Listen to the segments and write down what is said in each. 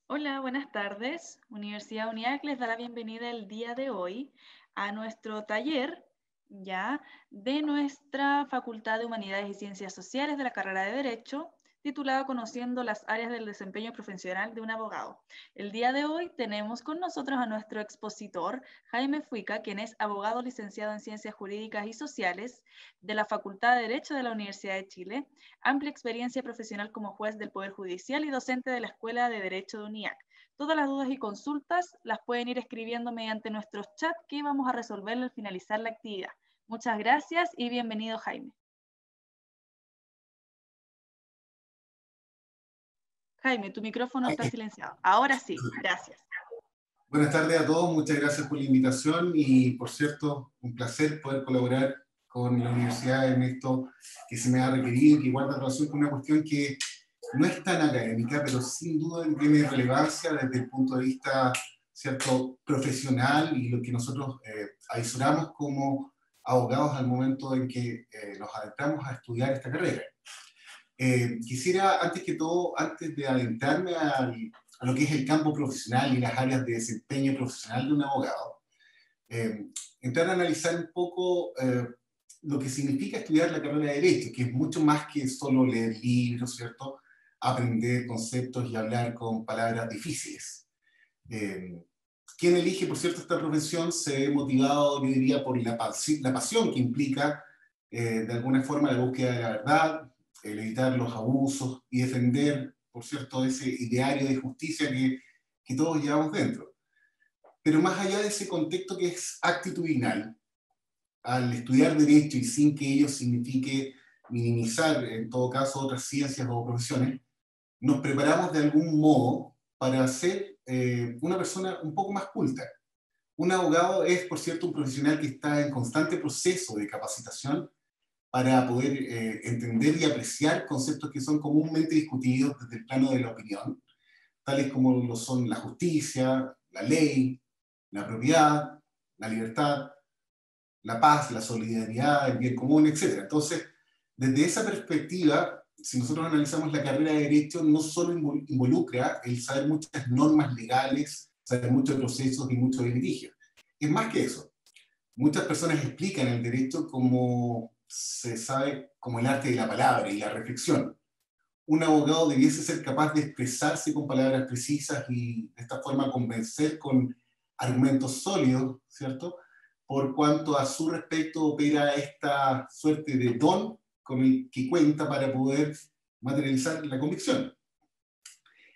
Hola, buenas tardes. Universidad UNIAC les da la bienvenida el día de hoy a nuestro taller ya de nuestra Facultad de Humanidades y Ciencias Sociales de la carrera de Derecho, titulado Conociendo las áreas del desempeño profesional de un abogado. El día de hoy tenemos con nosotros a nuestro expositor, Jaime Fuica, quien es abogado licenciado en Ciencias Jurídicas y Sociales de la Facultad de Derecho de la Universidad de Chile, amplia experiencia profesional como juez del Poder Judicial y docente de la Escuela de Derecho de UNIAC. Todas las dudas y consultas las pueden ir escribiendo mediante nuestros chats que vamos a resolver al finalizar la actividad. Muchas gracias y bienvenido, Jaime. Jaime, tu micrófono está silenciado. Ahora sí, gracias. Buenas tardes a todos, muchas gracias por la invitación y, por cierto, un placer poder colaborar con la universidad en esto que se me ha requerido y que guarda relación con una cuestión que no es tan académica, pero sin duda tiene relevancia desde el punto de vista, cierto, profesional y lo que nosotros avisoramos como abogados al momento en que nos adentramos a estudiar esta carrera. Quisiera, antes que todo, antes de adentrarme a lo que es el campo profesional y las áreas de desempeño profesional de un abogado, eh, entrar a analizar un poco lo que significa estudiar la carrera de Derecho, que es mucho más que solo leer libros, ¿cierto? Aprender conceptos y hablar con palabras difíciles. Eh, Quien elige, por cierto, esta profesión se ve motivado, yo diría, por la pasión que implica, de alguna forma, la búsqueda de la verdad, el evitar los abusos y defender, por cierto, ese ideario de justicia que todos llevamos dentro. Pero más allá de ese contexto que es actitudinal, al estudiar Derecho y sin que ello signifique minimizar, en todo caso, otras ciencias o profesiones, nos preparamos de algún modo para ser una persona un poco más culta. Un abogado es, por cierto, un profesional que está en constante proceso de capacitación para poder entender y apreciar conceptos que son comúnmente discutidos desde el plano de la opinión, tales como lo son la justicia, la ley, la propiedad, la libertad, la paz, la solidaridad, el bien común, etc. Entonces, desde esa perspectiva, si nosotros analizamos la carrera de Derecho, no solo involucra el saber muchas normas legales, saber muchos procesos y mucho de litigio. Es más que eso. Muchas personas explican el derecho como se sabe como el arte de la palabra y la reflexión. Un abogado debiese ser capaz de expresarse con palabras precisas y de esta forma convencer con argumentos sólidos, ¿cierto? Por cuanto a su respecto opera esta suerte de don con el que cuenta para poder materializar la convicción.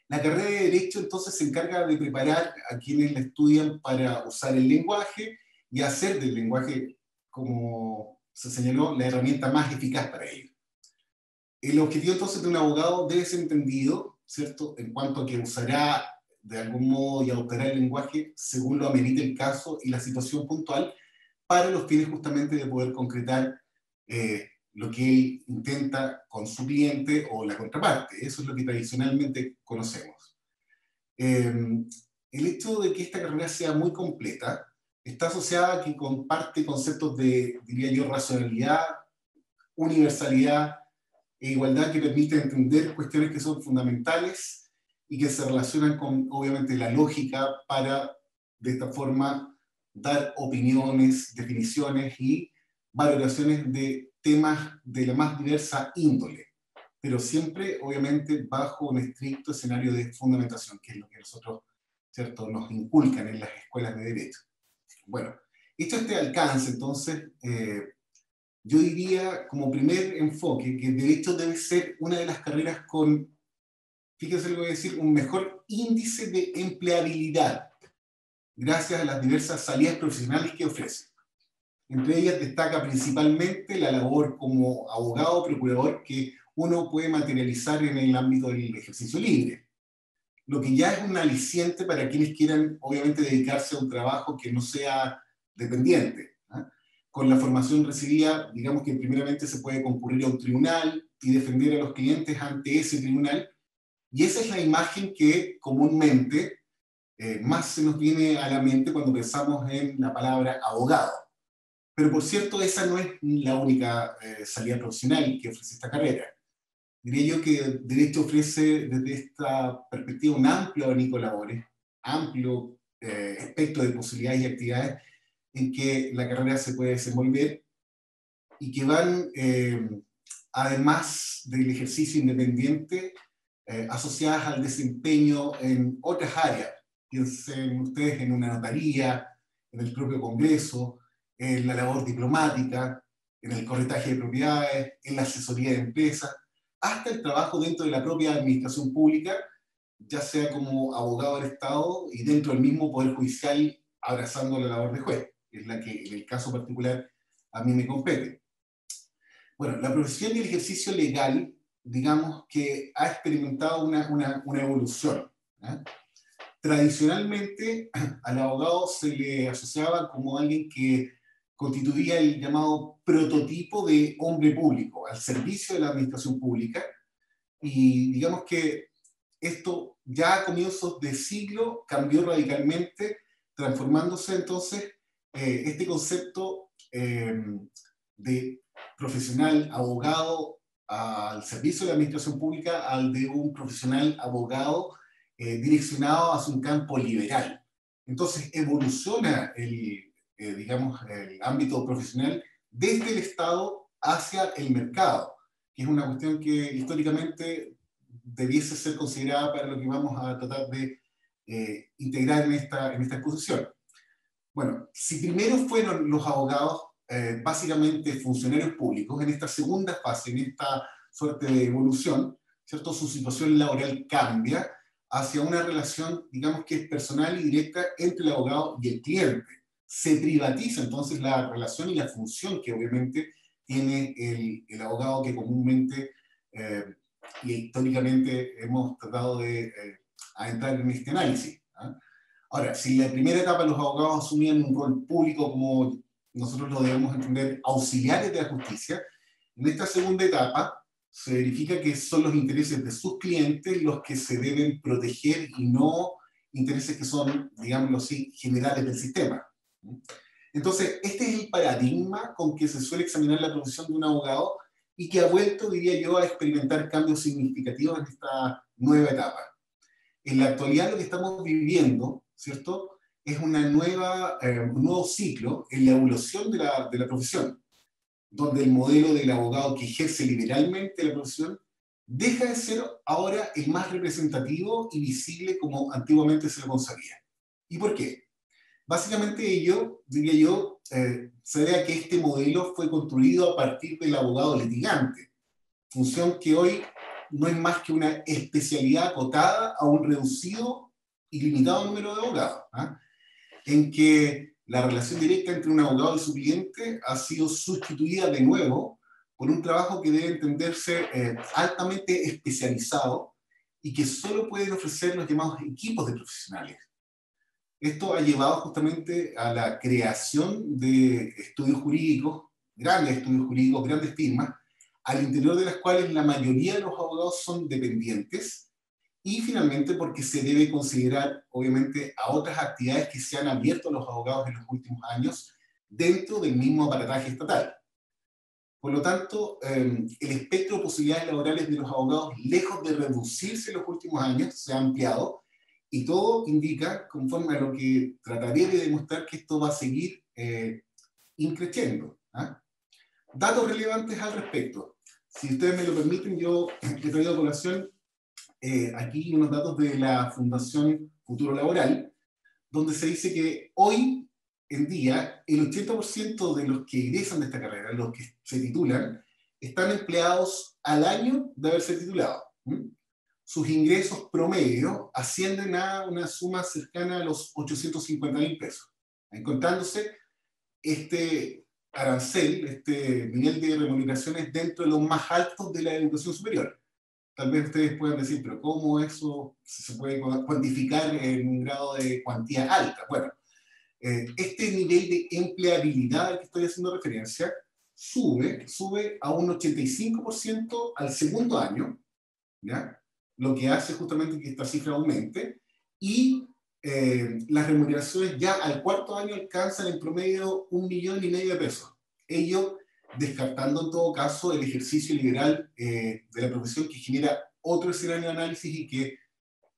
La carrera de Derecho entonces se encarga de preparar a quienes la estudian para usar el lenguaje y hacer del lenguaje, como se señaló, la herramienta más eficaz para ello. El objetivo entonces de un abogado debe ser entendido, ¿cierto?, en cuanto a que usará de algún modo y adoptará el lenguaje según lo amerite el caso y la situación puntual, para los fines justamente de poder concretar lo que él intenta con su cliente o la contraparte. Eso es lo que tradicionalmente conocemos. El hecho de que esta carrera sea muy completa está asociada a que comparte conceptos de, diría yo, racionalidad, universalidad e igualdad que permiten entender cuestiones que son fundamentales y que se relacionan con, obviamente, la lógica para, de esta forma, dar opiniones, definiciones y valoraciones de temas de la más diversa índole, pero siempre, obviamente, bajo un estricto escenario de fundamentación, que es lo que nosotros, ¿cierto?, nos inculcan en las escuelas de Derecho. Bueno, hecho este alcance, entonces, yo diría como primer enfoque que Derecho debe ser una de las carreras con, fíjense lo que voy a decir, un mejor índice de empleabilidad, gracias a las diversas salidas profesionales que ofrece. Entre ellas destaca principalmente la labor como abogado o procurador que uno puede materializar en el ámbito del ejercicio libre, lo que ya es un aliciente para quienes quieran, obviamente, dedicarse a un trabajo que no sea dependiente. Con la formación recibida, digamos que primeramente se puede concurrir a un tribunal y defender a los clientes ante ese tribunal, y esa es la imagen que comúnmente más se nos viene a la mente cuando pensamos en la palabra abogado. Pero por cierto, esa no es la única salida profesional que ofrece esta carrera. Diría yo que Derecho ofrece desde esta perspectiva un amplio abanico de labores, amplio espectro de posibilidades y actividades en que la carrera se puede desenvolver y que van, además del ejercicio independiente, asociadas al desempeño en otras áreas. Piensen ustedes en una notaría, en el propio Congreso, en la labor diplomática, en el corretaje de propiedades, en la asesoría de empresas, hasta el trabajo dentro de la propia administración pública, ya sea como abogado del Estado y dentro del mismo Poder Judicial, abrazando la labor de juez, que es la que en el caso particular a mí me compete. Bueno, la profesión y el ejercicio legal, digamos que ha experimentado una evolución, ¿eh? Tradicionalmente al abogado se le asociaba como alguien que constituía el llamado prototipo de hombre público, al servicio de la administración pública, y digamos que esto ya a comienzos de siglo cambió radicalmente, transformándose entonces este concepto de profesional abogado al servicio de la administración pública al de un profesional abogado direccionado hacia un campo liberal. Entonces evoluciona digamos, el ámbito profesional desde el Estado hacia el mercado, que es una cuestión que históricamente debiese ser considerada para lo que vamos a tratar de integrar en esta exposición. Bueno, si primero fueron los abogados básicamente funcionarios públicos, en esta segunda fase, en esta suerte de evolución, ¿cierto? Su situación laboral cambia hacia una relación, digamos que es personal y directa entre el abogado y el cliente. Se privatiza entonces la relación y la función que obviamente tiene el abogado que comúnmente y históricamente hemos tratado de entrar en este análisis, ¿eh? Ahora, si en la primera etapa los abogados asumían un rol público como nosotros lo debemos entender, auxiliares de la justicia, en esta segunda etapa se verifica que son los intereses de sus clientes los que se deben proteger y no intereses que son, digámoslo así, generales del sistema. Entonces, este es el paradigma con que se suele examinar la profesión de un abogado y que ha vuelto, diría yo, a experimentar cambios significativos en esta nueva etapa. En la actualidad lo que estamos viviendo, ¿cierto?, es un nuevo ciclo en la evolución de la profesión, donde el modelo del abogado que ejerce liberalmente la profesión deja de ser ahora el más representativo y visible como antiguamente se lo concebía. ¿Y por qué? Básicamente ello, diría yo, se debe a que este modelo fue construido a partir del abogado litigante, función que hoy no es más que una especialidad acotada a un reducido y limitado número de abogados, ¿eh? En que la relación directa entre un abogado y su cliente ha sido sustituida de nuevo por un trabajo que debe entenderse altamente especializado y que solo pueden ofrecer los llamados equipos de profesionales. Esto ha llevado justamente a la creación de estudios jurídicos, grandes firmas, al interior de las cuales la mayoría de los abogados son dependientes, y finalmente porque se debe considerar, obviamente, a otras actividades que se han abierto a los abogados en los últimos años dentro del mismo aparataje estatal. Por lo tanto, el espectro de posibilidades laborales de los abogados, lejos de reducirse en los últimos años, se ha ampliado, y todo indica, conforme a lo que trataré de demostrar, que esto va a seguir increciendo, ¿eh? Datos relevantes al respecto. Si ustedes me lo permiten, yo he traído a colación aquí unos datos de la Fundación Futuro Laboral, donde se dice que hoy en día el 80% de los que egresan de esta carrera, los que se titulan, están empleados al año de haberse titulado. Sus ingresos promedio ascienden a una suma cercana a los 850.000 pesos, encontrándose este arancel, este nivel de remuneraciones dentro de los más altos de la educación superior. Tal vez ustedes puedan decir, pero ¿cómo eso se puede cuantificar en un grado de cuantía alta? Bueno, este nivel de empleabilidad al que estoy haciendo referencia sube a un 85% al segundo año, ¿ya? Lo que hace justamente que esta cifra aumente, y las remuneraciones ya al cuarto año alcanzan en promedio 1,5 millones de pesos. Ello descartando en todo caso el ejercicio liberal de la profesión, que genera otro escenario de análisis y que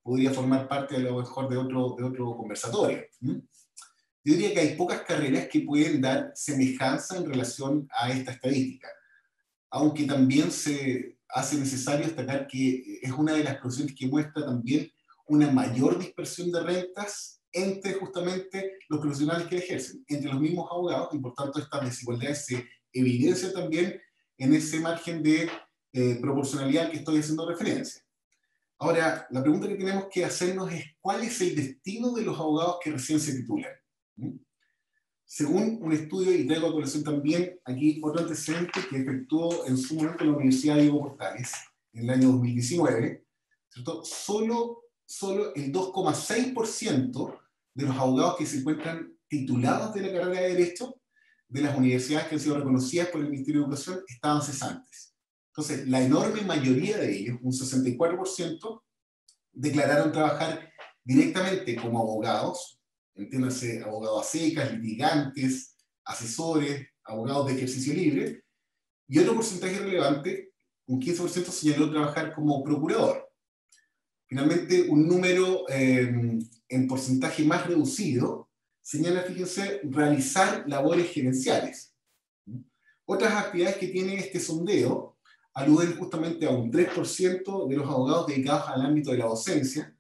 podría formar parte a lo mejor de otro conversatorio. Yo diría que hay pocas carreras que pueden dar semejanza en relación a esta estadística, aunque también se hace necesario destacar que es una de las profesiones que muestra también una mayor dispersión de rentas entre justamente los profesionales que la ejercen, entre los mismos abogados, y por tanto estas desigualdades se evidencian también en ese margen de proporcionalidad al que estoy haciendo referencia. Ahora, la pregunta que tenemos que hacernos es ¿cuál es el destino de los abogados que recién se titulan? Según un estudio, y traigo a colación también aquí otro antecedente que efectuó en su momento la Universidad Diego Portales, en el año 2019, ¿cierto? Solo el 2,6% de los abogados que se encuentran titulados de la carrera de Derecho de las universidades que han sido reconocidas por el Ministerio de Educación estaban cesantes. Entonces, la enorme mayoría de ellos, un 64%, declararon trabajar directamente como abogados, entiéndase, abogados a secas, litigantes, asesores, abogados de ejercicio libre, y otro porcentaje relevante, un 15%, señaló trabajar como procurador. Finalmente, un número en porcentaje más reducido señala, fíjense, realizar labores gerenciales. Otras actividades que tiene este sondeo aluden justamente a un 3% de los abogados dedicados al ámbito de la docencia,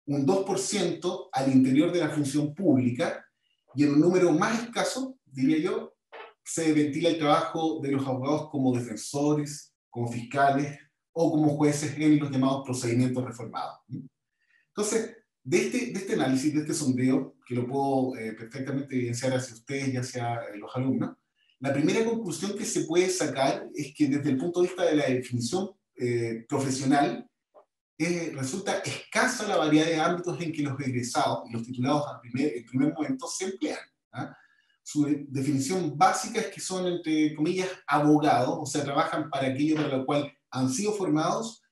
un 2% al interior de la función pública, y en un número más escaso, diría yo, se ventila el trabajo de los abogados como defensores, como fiscales o como jueces en los llamados procedimientos reformados. Entonces, de este análisis, de este sondeo, que lo puedo perfectamente evidenciar hacia ustedes y hacia los alumnos, la primera conclusión que se puede sacar es que desde el punto de vista de la definición profesional, resulta escasa la variedad de ámbitos en que los egresados y los titulados en primer momento se emplean. Su definición básica es que son, entre comillas, abogados, o sea, trabajan para aquello para lo cual han sido formados,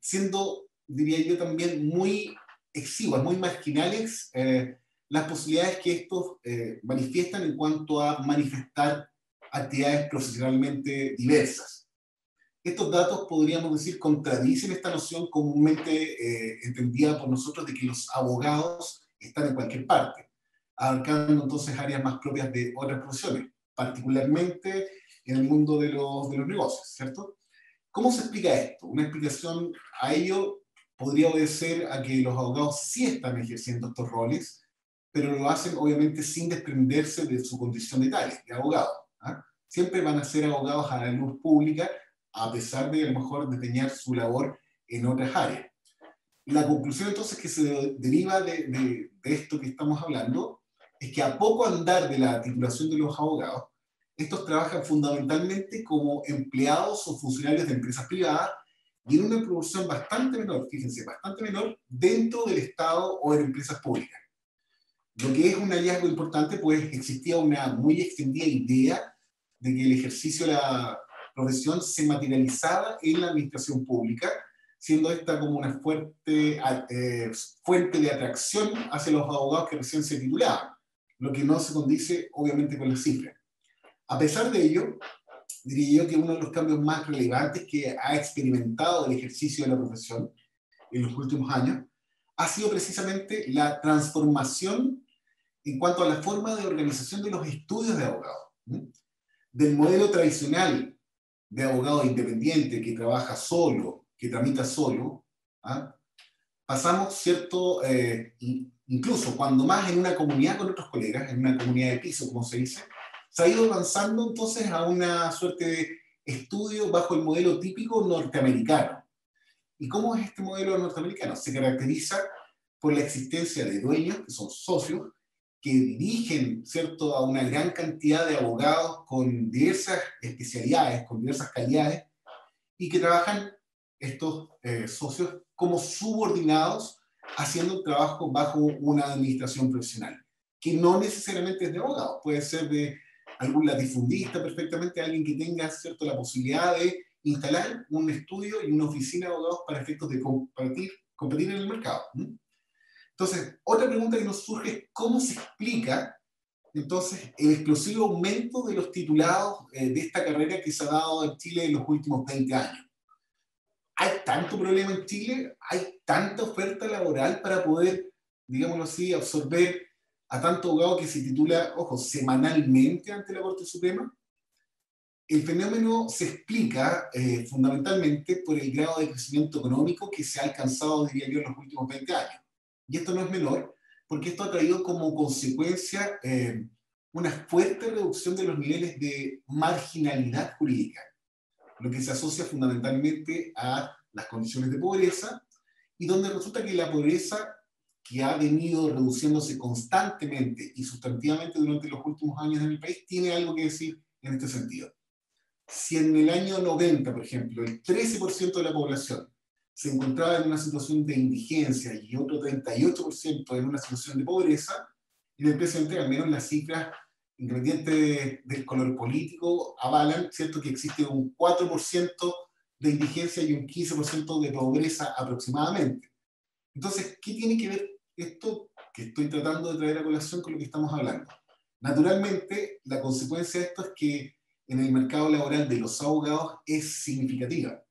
siendo, diría yo, también muy exiguas, muy marginales las posibilidades que estos manifiestan en cuanto a manifestar actividades profesionalmente diversas. Estos datos, podríamos decir, contradicen esta noción comúnmente entendida por nosotros de que los abogados están en cualquier parte, abarcando entonces áreas más propias de otras profesiones, particularmente en el mundo de los negocios, ¿cierto? ¿Cómo se explica esto? Una explicación a ello podría obedecer a que los abogados sí están ejerciendo estos roles, pero lo hacen obviamente sin desprenderse de su condición de tales, de abogado. Siempre van a ser abogados a la luz pública, a pesar de a lo mejor desempeñar su labor en otras áreas. La conclusión entonces que se deriva de esto que estamos hablando es que a poco andar de la titulación de los abogados, estos trabajan fundamentalmente como empleados o funcionarios de empresas privadas y en una proporción bastante menor, fíjense, bastante menor dentro del Estado o en empresas públicas. Lo que es un hallazgo importante, pues existía una muy extendida idea de que el ejercicio de la profesión se materializaba en la administración pública, siendo esta como una fuerte fuente de atracción hacia los abogados que recién se titulaban, lo que no se condice obviamente con las cifras. A pesar de ello, diría yo que uno de los cambios más relevantes que ha experimentado el ejercicio de la profesión en los últimos años ha sido precisamente la transformación en cuanto a la forma de organización de los estudios de abogados. Del modelo tradicional de abogado independiente que trabaja solo, que tramita solo, pasamos, ¿cierto? Incluso cuando más en una comunidad con otros colegas, en una comunidad de piso, como se dice, se ha ido avanzando entonces a una suerte de estudio bajo el modelo típico norteamericano. ¿Y cómo es este modelo norteamericano? Se caracteriza por la existencia de dueños, que son socios, que dirigen, ¿cierto?, a una gran cantidad de abogados con diversas especialidades, con diversas calidades, y que trabajan estos socios como subordinados, haciendo un trabajo bajo una administración profesional, que no necesariamente es de abogados, puede ser de algún latifundista perfectamente, alguien que tenga, ¿cierto?, la posibilidad de instalar un estudio y una oficina de abogados para efectos de competir en el mercado. Entonces, otra pregunta que nos surge es cómo se explica Entonces, el explosivo aumento de los titulados de esta carrera que se ha dado en Chile en los últimos 20 años. Hay tanto problema en Chile, hay tanta oferta laboral para poder, digámoslo así, absorber a tanto abogado que se titula, ojo, semanalmente ante la Corte Suprema. El fenómeno se explica fundamentalmente por el grado de crecimiento económico que se ha alcanzado, diría yo, en los últimos 20 años. Y esto no es menor, porque esto ha traído como consecuencia una fuerte reducción de los niveles de marginalidad jurídica, lo que se asocia fundamentalmente a las condiciones de pobreza, y donde resulta que la pobreza, que ha venido reduciéndose constantemente y sustantivamente durante los últimos años en el país, tiene algo que decir en este sentido. Si en el año 90, por ejemplo, el 13% de la población se encontraba en una situación de indigencia y otro 38% en una situación de pobreza, en el presente, al menos las cifras, independientes del color político, avalan, ¿cierto?, que existe un 4% de indigencia y un 15% de pobreza aproximadamente. Entonces, ¿qué tiene que ver esto que estoy tratando de traer a colación con lo que estamos hablando? Naturalmente, la consecuencia de esto es que en el mercado laboral de los abogados es significativa,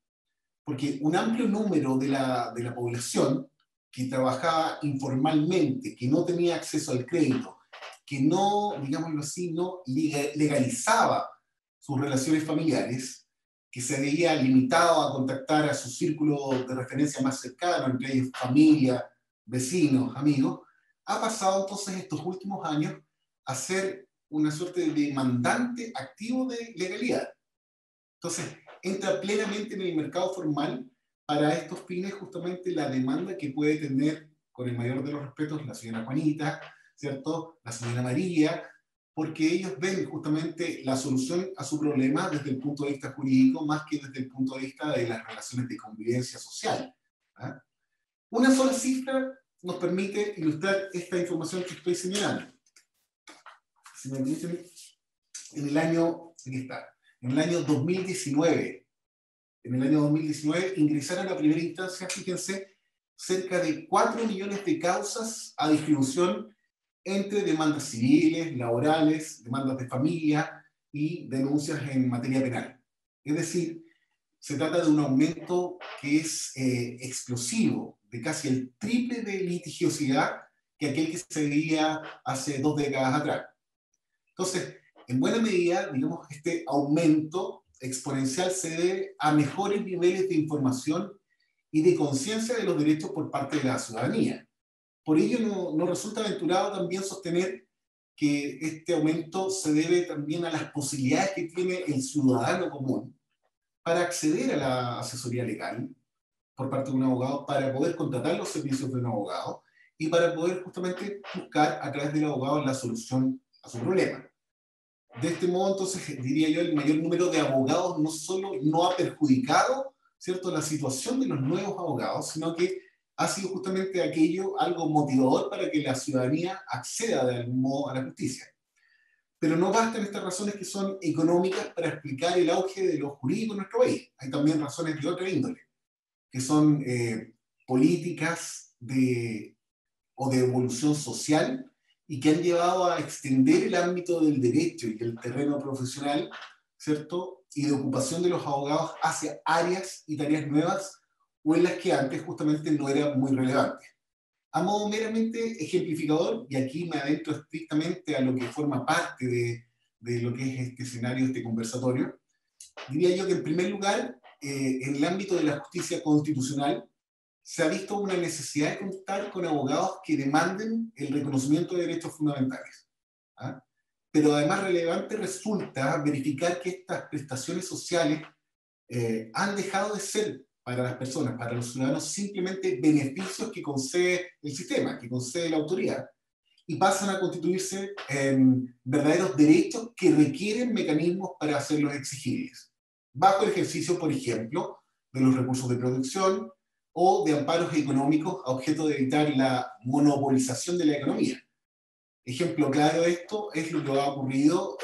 porque un amplio número de la población que trabajaba informalmente, que no tenía acceso al crédito, que no, digámoslo así, no legalizaba sus relaciones familiares, que se veía limitado a contactar a su círculo de referencia más cercano, entre ellos familia, vecinos, amigos, ha pasado entonces estos últimos años a ser una suerte de demandante activo de legalidad. Entonces, entra plenamente en el mercado formal para estos fines justamente la demanda que puede tener, con el mayor de los respetos, la señora Juanita, ¿cierto?, la señora María, porque ellos ven justamente la solución a su problema desde el punto de vista jurídico más que desde el punto de vista de las relaciones de convivencia social. ¿Ah? Una sola cifra nos permite ilustrar esta información que estoy señalando. Si me permiten, en el año, aquí está, en el año 2019, ingresaron a primera instancia, fíjense, cerca de 4 millones de causas a distribución entre demandas civiles, laborales, demandas de familia y denuncias en materia penal. Es decir, se trata de un aumento que es explosivo, de casi el triple de litigiosidad que aquel que se veía hace 2 décadas atrás. Entonces, en buena medida, digamos, este aumento exponencial se debe a mejores niveles de información y de conciencia de los derechos por parte de la ciudadanía. Por ello, no resulta aventurado también sostener que este aumento se debe también a las posibilidades que tiene el ciudadano común para acceder a la asesoría legal por parte de un abogado, para poder contratar los servicios de un abogado y para poder justamente buscar a través del abogado la solución a su problema. De este modo, entonces, diría yo, el mayor número de abogados no solo no ha perjudicado, ¿cierto?, la situación de los nuevos abogados, sino que ha sido justamente aquello algo motivador para que la ciudadanía acceda de algún modo a la justicia. Pero no bastan estas razones que son económicas para explicar el auge de lo jurídico en nuestro país. Hay también razones de otra índole, que son políticas o de evolución social y que han llevado a extender el ámbito del derecho y el terreno profesional, ¿cierto?, y de ocupación de los abogados hacia áreas y tareas nuevas o en las que antes justamente no era muy relevante. A modo meramente ejemplificador, y aquí me adentro estrictamente a lo que forma parte de lo que es este escenario, este conversatorio, diría yo que en primer lugar, en el ámbito de la justicia constitucional, se ha visto una necesidad de contar con abogados que demanden el reconocimiento de derechos fundamentales. ¿Ah? Pero además relevante resulta verificar que estas prestaciones sociales han dejado de ser para las personas, para los ciudadanos, simplemente beneficios que concede el sistema, que concede la autoridad, y pasan a constituirse en verdaderos derechos que requieren mecanismos para hacerlos exigibles, bajo el ejercicio, por ejemplo, de los recursos de producción o de amparos económicos a objeto de evitar la monopolización de la economía. Ejemplo claro de esto es lo que ha ocurrido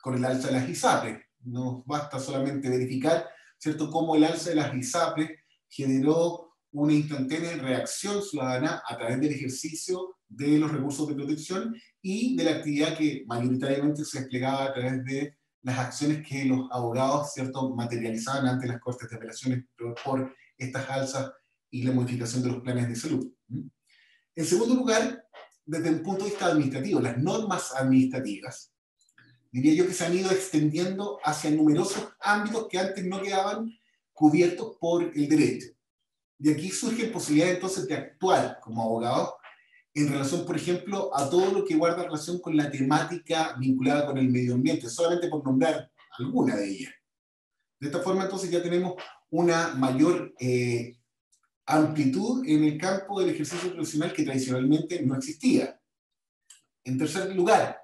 con el alza de las ISAPRES. Nos basta solamente verificar, ¿cierto?, cómo el alza de las ISAPRES generó una instantánea reacción ciudadana a través del ejercicio de los recursos de protección y de la actividad que mayoritariamente se desplegaba a través de las acciones que los abogados, ¿cierto?, materializaban ante las Cortes de Apelaciones por estas alzas y la modificación de los planes de salud. En segundo lugar, desde un punto de vista administrativo, las normas administrativas, diría yo que se han ido extendiendo hacia numerosos ámbitos que antes no quedaban cubiertos por el derecho. Y aquí surge posibilidad entonces de actuar como abogados en relación, por ejemplo, a todo lo que guarda relación con la temática vinculada con el medio ambiente, solamente por nombrar alguna de ellas. De esta forma, entonces, ya tenemos una mayor amplitud en el campo del ejercicio profesional que tradicionalmente no existía. En tercer lugar,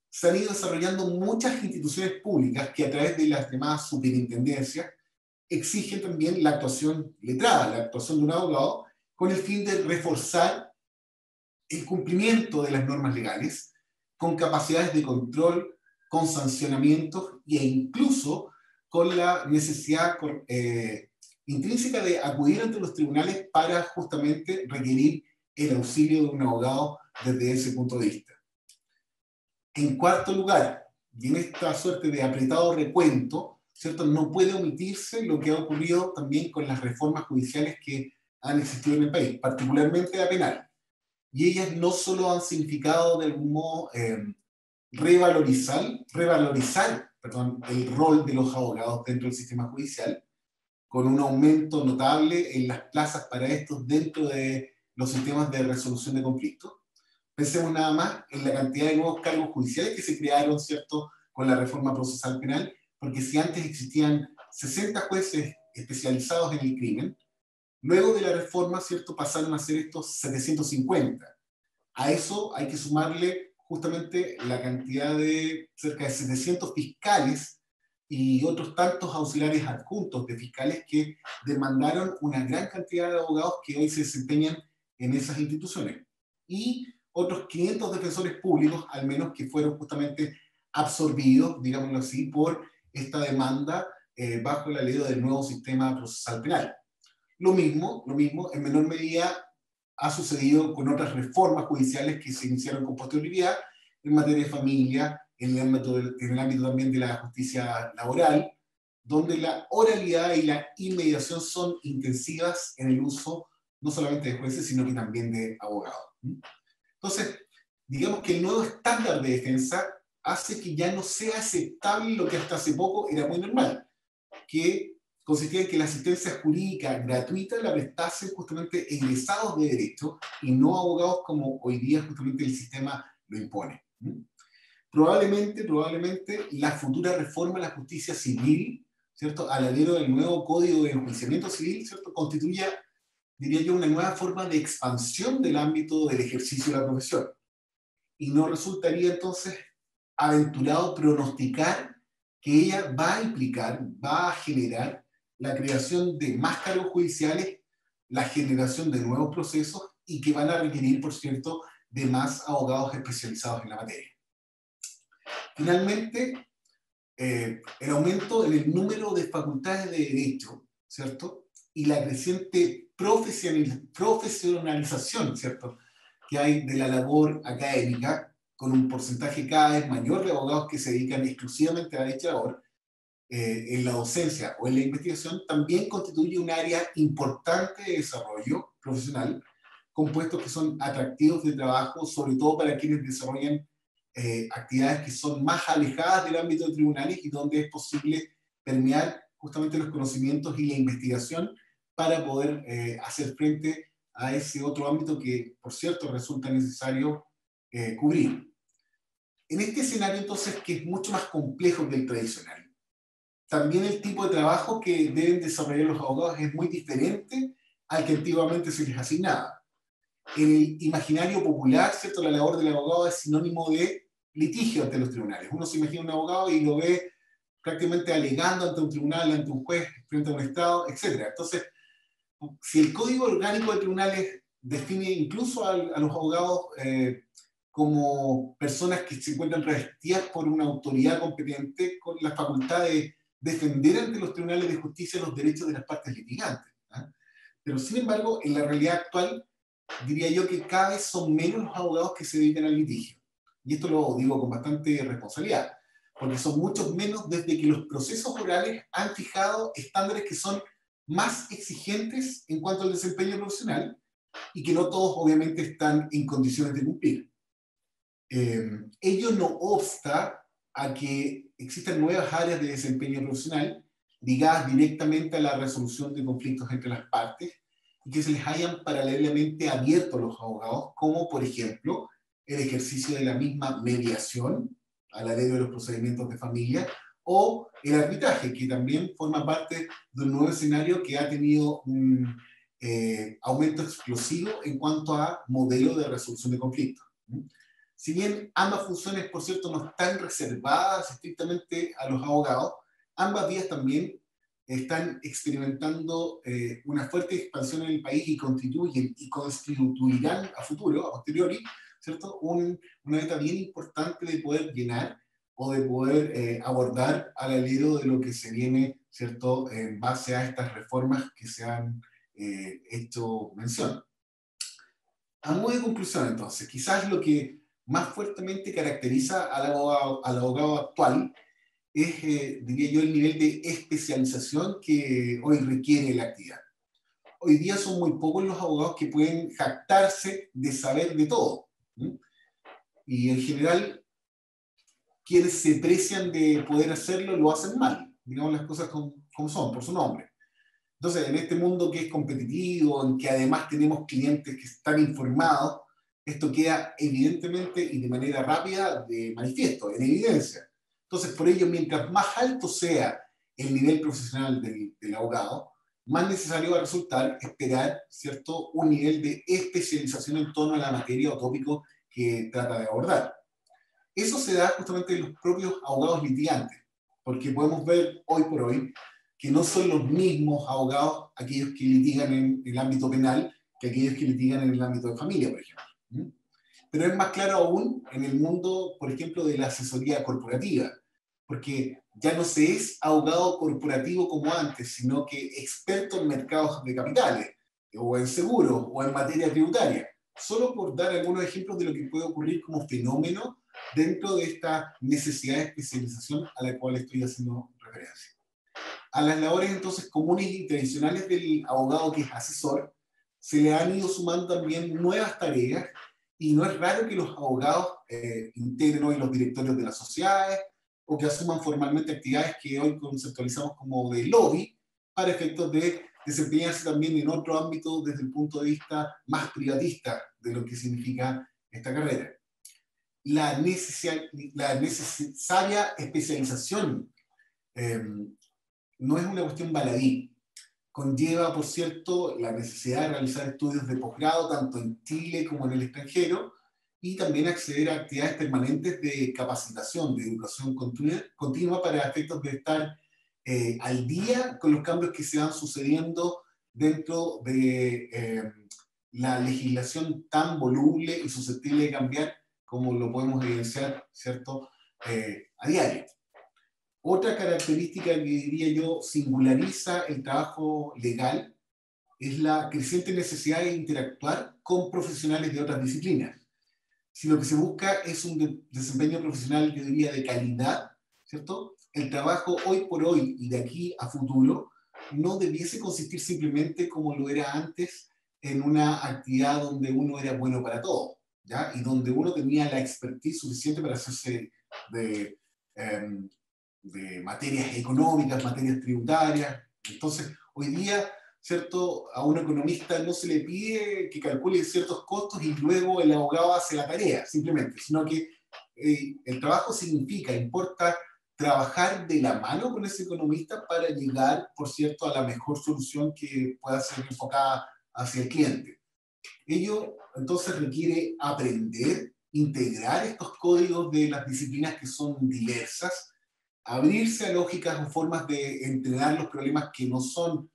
se han ido desarrollando muchas instituciones públicas que a través de las demás superintendencias exigen también la actuación letrada, la actuación de un abogado, con el fin de reforzar el cumplimiento de las normas legales, con capacidades de control, con sancionamientos e incluso con la necesidad intrínseca de acudir ante los tribunales para justamente requerir el auxilio de un abogado desde ese punto de vista. En cuarto lugar, y en esta suerte de apretado recuento, ¿cierto?, no puede omitirse lo que ha ocurrido también con las reformas judiciales que han existido en el país, particularmente la penal. Y ellas no solo han significado de algún modo revalorizar el rol de los abogados dentro del sistema judicial, con un aumento notable en las plazas para estos dentro de los sistemas de resolución de conflictos. Pensemos nada más en la cantidad de nuevos cargos judiciales que se crearon, ¿cierto?, con la reforma procesal penal, porque si antes existían 60 jueces especializados en el crimen, luego de la reforma, ¿cierto?, pasaron a ser estos 750. A eso hay que sumarle justamente la cantidad de cerca de 700 fiscales y otros tantos auxiliares adjuntos de fiscales que demandaron una gran cantidad de abogados que hoy se desempeñan en esas instituciones. Y otros 500 defensores públicos, al menos, que fueron justamente absorbidos, digámoslo así, por esta demanda bajo la ley del nuevo sistema procesal penal. Lo mismo, en menor medida, ha sucedido con otras reformas judiciales que se iniciaron con posterioridad en materia de familia, en el ámbito también de la justicia laboral, donde la oralidad y la inmediación son intensivas en el uso no solamente de jueces, sino que también de abogados. Entonces, digamos que el nuevo estándar de defensa hace que ya no sea aceptable lo que hasta hace poco era muy normal, que consistía en que la asistencia jurídica gratuita la prestasen justamente egresados de derecho y no abogados como hoy día justamente el sistema lo impone. Probablemente la futura reforma a la justicia civil, ¿cierto?, al alero del nuevo Código de Enjuiciamiento Civil, ¿cierto?, constituya, diría yo, una nueva forma de expansión del ámbito del ejercicio de la profesión. Y no resultaría entonces aventurado pronosticar que ella va a implicar, va a generar la creación de más cargos judiciales, la generación de nuevos procesos y que van a requerir, por cierto, de más abogados especializados en la materia. Finalmente, el aumento en el número de facultades de derecho, ¿cierto?, y la creciente profesionalización, ¿cierto?, que hay de la labor académica, con un porcentaje cada vez mayor de abogados que se dedican exclusivamente a dicha labor, en la docencia o en la investigación, también constituye un área importante de desarrollo profesional, con puestos que son atractivos de trabajo, sobre todo para quienes desarrollan actividades que son más alejadas del ámbito de tribunales y donde es posible permear justamente los conocimientos y la investigación para poder hacer frente a ese otro ámbito que, por cierto, resulta necesario cubrir. En este escenario, entonces, que es mucho más complejo que el tradicional, también el tipo de trabajo que deben desarrollar los abogados es muy diferente al que antiguamente se les asignaba. En el imaginario popular, ¿cierto?, la labor del abogado es sinónimo de litigio ante los tribunales. Uno se imagina un abogado y lo ve prácticamente alegando ante un tribunal, ante un juez, frente a un Estado, etc. Entonces, si el Código Orgánico de Tribunales define incluso a los abogados como personas que se encuentran revestidas por una autoridad competente con la facultad de defender ante los tribunales de justicia los derechos de las partes litigantes, ¿eh? Pero sin embargo, en la realidad actual, diría yo que cada vez son menos los abogados que se dedican al litigio. Y esto lo digo con bastante responsabilidad, porque son muchos menos desde que los procesos orales han fijado estándares que son más exigentes en cuanto al desempeño profesional y que no todos obviamente están en condiciones de cumplir. Ello no obsta a que existan nuevas áreas de desempeño profesional ligadas directamente a la resolución de conflictos entre las partes y que se les hayan paralelamente abierto a los abogados, como por ejemplo el ejercicio de la misma mediación a la ley de los procedimientos de familia o el arbitraje, que también forma parte de un nuevo escenario que ha tenido un aumento explosivo en cuanto a modelo de resolución de conflictos. Si bien ambas funciones, por cierto, no están reservadas estrictamente a los abogados, ambas vías también están experimentando una fuerte expansión en el país y constituyen y constituirán a futuro, a posteriori, ¿cierto? Una meta bien importante de poder llenar o de poder abordar al alero de lo que se viene, ¿cierto?, en base a estas reformas que se han hecho mención. A modo de conclusión, entonces, quizás lo que más fuertemente caracteriza al abogado actual es, diría yo, el nivel de especialización que hoy requiere la actividad. Hoy día son muy pocos los abogados que pueden jactarse de saber de todo. Y en general, quienes se precian de poder hacerlo, lo hacen mal. Digamos las cosas como son, por su nombre. Entonces, en este mundo que es competitivo, en que además tenemos clientes que están informados, esto queda evidentemente y de manera rápida de manifiesto, en evidencia. Entonces, por ello, mientras más alto sea el nivel profesional del abogado, más necesario va a resultar esperar, ¿cierto?, un nivel de especialización en torno a la materia o tópico que trata de abordar. Eso se da justamente en los propios abogados litigantes, porque podemos ver hoy por hoy que no son los mismos abogados aquellos que litigan en el ámbito penal que aquellos que litigan en el ámbito de familia, por ejemplo. Pero es más claro aún en el mundo, por ejemplo, de la asesoría corporativa, porque ya no se es abogado corporativo como antes, sino que experto en mercados de capitales, o en seguros, o en materia tributaria, solo por dar algunos ejemplos de lo que puede ocurrir como fenómeno dentro de esta necesidad de especialización a la cual estoy haciendo referencia. A las labores entonces comunes y tradicionales del abogado que es asesor, se le han ido sumando también nuevas tareas y no es raro que los abogados integren hoy los directorios de las sociedades o que asuman formalmente actividades que hoy conceptualizamos como de lobby para efectos de desempeñarse también en otro ámbito desde el punto de vista más privatista de lo que significa esta carrera. La necesaria especialización no es una cuestión baladí. Conlleva, por cierto, la necesidad de realizar estudios de posgrado tanto en Chile como en el extranjero y también acceder a actividades permanentes de capacitación, de educación continua para efectos de estar al día con los cambios que se van sucediendo dentro de la legislación tan voluble y susceptible de cambiar como lo podemos evidenciar, ¿cierto?, a diario. Otra característica que diría yo singulariza el trabajo legal es la creciente necesidad de interactuar con profesionales de otras disciplinas. Si lo que se busca es un desempeño profesional, yo diría, de calidad, ¿cierto?, el trabajo hoy por hoy y de aquí a futuro no debiese consistir simplemente como lo era antes en una actividad donde uno era bueno para todo, ¿ya? Y donde uno tenía la expertise suficiente para hacerse de materias económicas, materias tributarias. Entonces, hoy día, ¿cierto?, a un economista no se le pide que calcule ciertos costos y luego el abogado hace la tarea, simplemente, sino que el trabajo significa, importa trabajar de la mano con ese economista para llegar, por cierto, a la mejor solución que pueda ser enfocada hacia el cliente. Ello, entonces, requiere aprender, integrar estos códigos de las disciplinas que son diversas, abrirse a lógicas o formas de entrenar los problemas que no son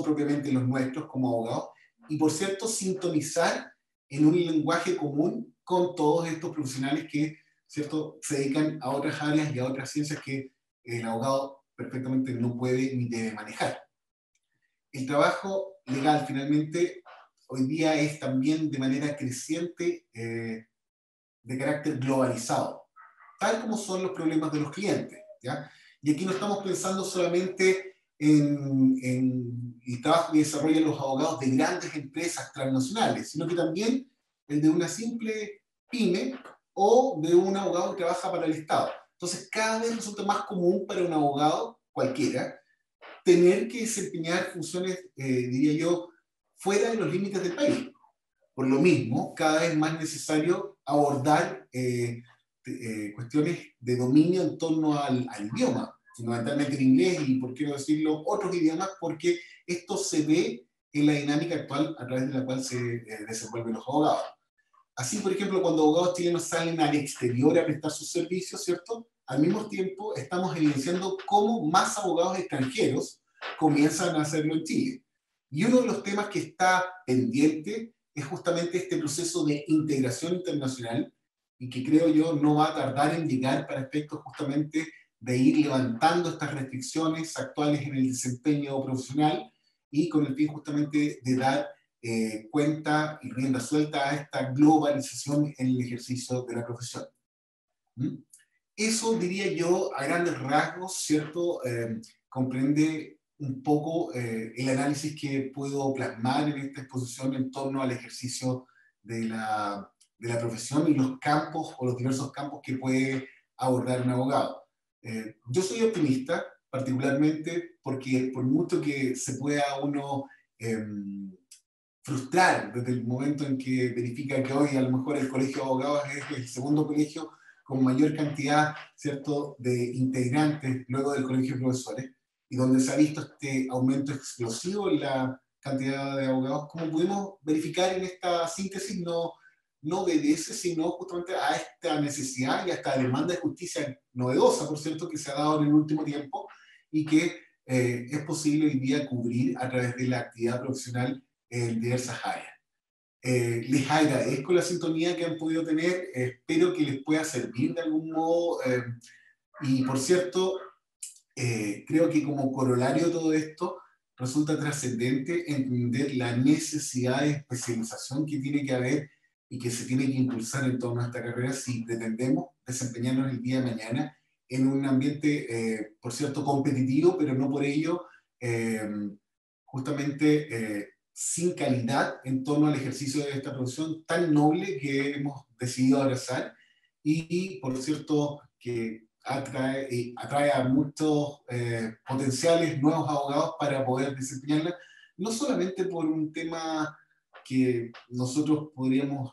propiamente los nuestros como abogados, y por cierto, sintonizar en un lenguaje común con todos estos profesionales que, ¿cierto?, se dedican a otras áreas y a otras ciencias que el abogado perfectamente no puede ni debe manejar. El trabajo legal, finalmente, hoy día es también de manera creciente de carácter globalizado, tal como son los problemas de los clientes, ¿ya? Y aquí no estamos pensando solamente en el trabajo que desarrollan los abogados de grandes empresas transnacionales, sino que también el de una simple pyme o de un abogado que trabaja para el Estado. Entonces, cada vez resulta más común para un abogado cualquiera tener que desempeñar funciones, diría yo, fuera de los límites del país. Por lo mismo, cada vez más necesario abordar cuestiones de dominio en torno al idioma, fundamentalmente el inglés y, por qué no decirlo, otros idiomas, porque esto se ve en la dinámica actual a través de la cual se desenvuelven los abogados. Así, por ejemplo, cuando abogados chilenos salen al exterior a prestar sus servicios, ¿cierto? Al mismo tiempo estamos evidenciando cómo más abogados extranjeros comienzan a hacerlo en Chile. Y uno de los temas que está pendiente es justamente este proceso de integración internacional y que creo yo no va a tardar en llegar para efectos justamente de ir levantando estas restricciones actuales en el desempeño profesional y con el fin justamente de dar cuenta y rienda suelta a esta globalización en el ejercicio de la profesión. ¿Mm? Eso diría yo a grandes rasgos, ¿cierto? Comprende un poco el análisis que puedo plasmar en esta exposición en torno al ejercicio de la profesión y los campos o los diversos campos que puede abordar un abogado. Yo soy optimista, particularmente porque por mucho que se pueda uno frustrar desde el momento en que verifica que hoy a lo mejor el colegio de abogados es el segundo colegio con mayor cantidad, ¿cierto?, de integrantes luego del colegio de profesores, y donde se ha visto este aumento explosivo en la cantidad de abogados, como pudimos verificar en esta síntesis, no obedece sino justamente a esta necesidad y a esta demanda de justicia novedosa, por cierto, que se ha dado en el último tiempo y que es posible hoy día cubrir a través de la actividad profesional en diversas áreas. Les agradezco la sintonía que han podido tener, espero que les pueda servir de algún modo y por cierto, creo que como corolario de todo esto resulta trascendente entender la necesidad de especialización que tiene que haber y que se tiene que impulsar en torno a esta carrera si pretendemos desempeñarnos el día de mañana en un ambiente, por cierto, competitivo, pero no por ello justamente sin calidad en torno al ejercicio de esta profesión tan noble que hemos decidido abrazar y por cierto, que atrae a muchos potenciales nuevos abogados para poder desempeñarla, no solamente por un tema que nosotros podríamos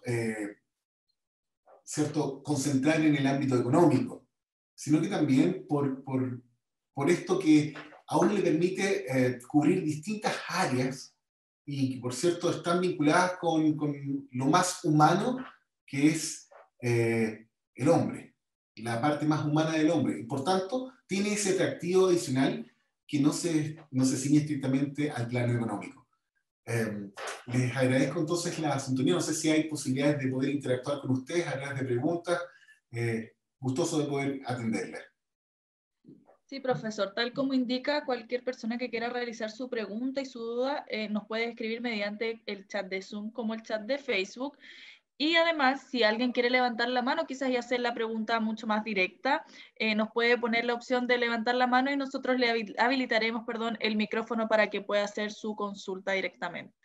¿cierto?, concentrar en el ámbito económico, sino que también por esto que a uno le permite cubrir distintas áreas y que, por cierto, están vinculadas con lo más humano que es el hombre, la parte más humana del hombre. Y por tanto, tiene ese atractivo adicional que no se ciñe estrictamente al plano económico. Les agradezco entonces la sintonía. No sé si hay posibilidades de poder interactuar con ustedes a través de preguntas. Gustoso de poder atenderles. Sí, profesor, tal como indica, cualquier persona que quiera realizar su pregunta y su duda nos puede escribir mediante el chat de Zoom como el chat de Facebook. Y además, si alguien quiere levantar la mano, quizás y hacer la pregunta mucho más directa, nos puede poner la opción de levantar la mano y nosotros le habilitaremos, perdón, el micrófono para que pueda hacer su consulta directamente.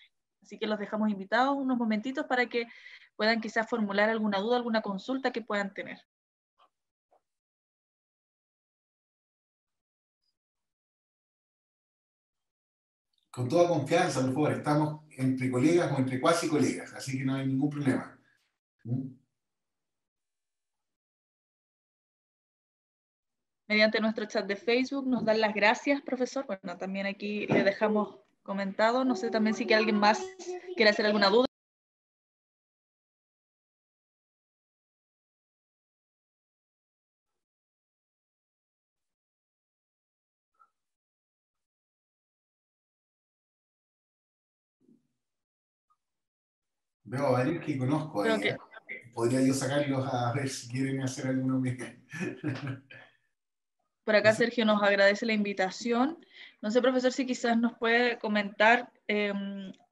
Así que los dejamos invitados unos momentitos para que puedan quizás formular alguna duda, alguna consulta que puedan tener. Con toda confianza, por favor, estamos entre colegas o entre cuasi colegas, así que no hay ningún problema. Mediante nuestro chat de Facebook nos dan las gracias, profesor. Bueno, también aquí le dejamos comentado. No sé también si alguien más quiere hacer alguna duda. Veo a varios que conozco ahí. Podría yo sacarlos a ver si quieren hacer alguno mismo. Por acá Sergio nos agradece la invitación. No sé, profesor, si quizás nos puede comentar